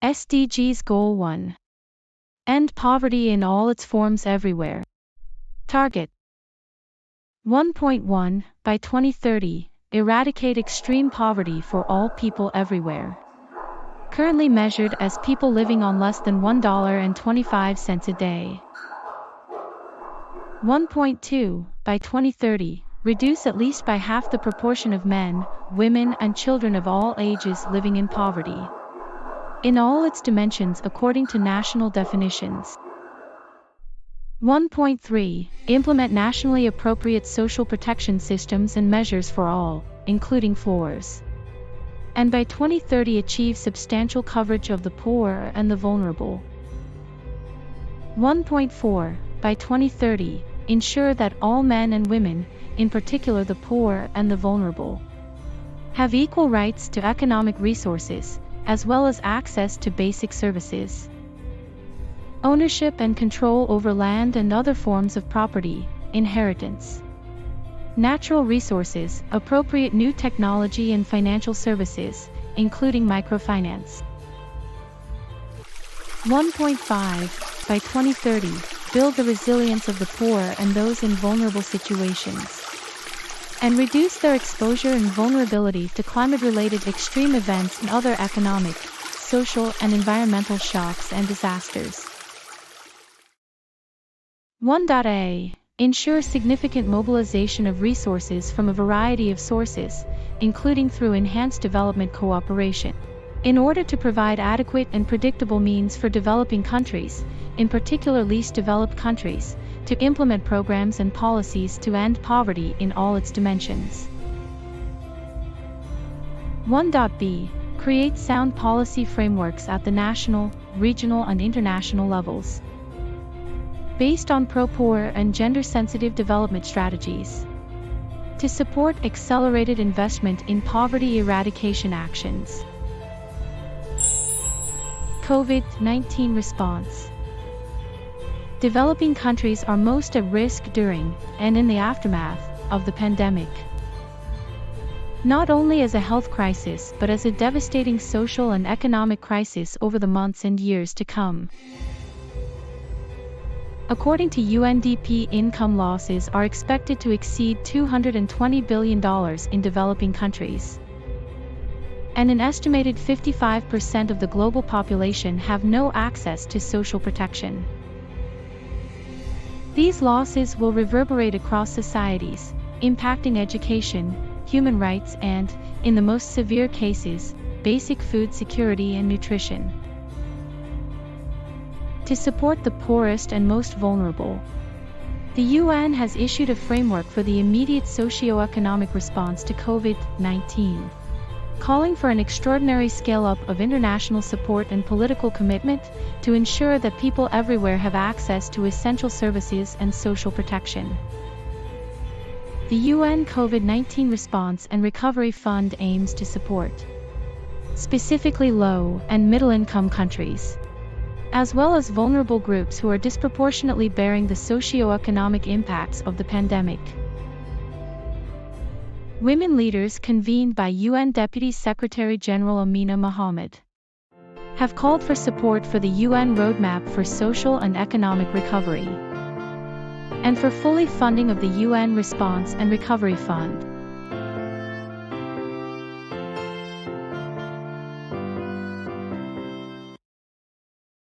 SDGs Goal 1. End poverty in all its forms everywhere. Target 1.1. By 2030, eradicate extreme poverty for all people everywhere. Currently measured as people living on less than $1.25 a day. 1.2. By 2030, reduce at least by half the proportion of men, women, and children of all ages living in poverty, in all its dimensions according to national definitions. 1.3. Implement nationally appropriate social protection systems and measures for all, including floors. And by 2030 achieve substantial coverage of the poor and the vulnerable. 1.4. By 2030, ensure that all men and women, in particular the poor and the vulnerable, have equal rights to economic resources, as well as access to basic services. Ownership and control over land and other forms of property, inheritance, natural resources, appropriate new technology and financial services, including microfinance. 1.5. By 2030, build the resilience of the poor and those in vulnerable situations, and reduce their exposure and vulnerability to climate-related extreme events and other economic, social, and environmental shocks and disasters. 1.a. Ensure significant mobilization of resources from a variety of sources, including through enhanced development cooperation, in order to provide adequate and predictable means for developing countries, in particular least developed countries, to implement programs and policies to end poverty in all its dimensions. 1.b. Create sound policy frameworks at the national, regional, and international levels, based on pro-poor and gender-sensitive development strategies, to support accelerated investment in poverty eradication actions. COVID-19 response. Developing countries are most at risk during, and in the aftermath, of the pandemic. Not only as a health crisis but as a devastating social and economic crisis over the months and years to come. According to UNDP, income losses are expected to exceed $220 billion in developing countries. And an estimated 55% of the global population have no access to social protection. These losses will reverberate across societies, impacting education, human rights and, in the most severe cases, basic food security and nutrition. To support the poorest and most vulnerable, the UN has issued a framework for the immediate socio-economic response to COVID-19, calling for an extraordinary scale-up of international support and political commitment to ensure that people everywhere have access to essential services and social protection. The UN COVID-19 Response and Recovery Fund aims to support specifically low- and middle-income countries, as well as vulnerable groups who are disproportionately bearing the socio-economic impacts of the pandemic. Women leaders convened by UN Deputy Secretary General Amina Mohammed have called for support for the UN Roadmap for Social and Economic Recovery and for fully funding of the UN Response and Recovery Fund.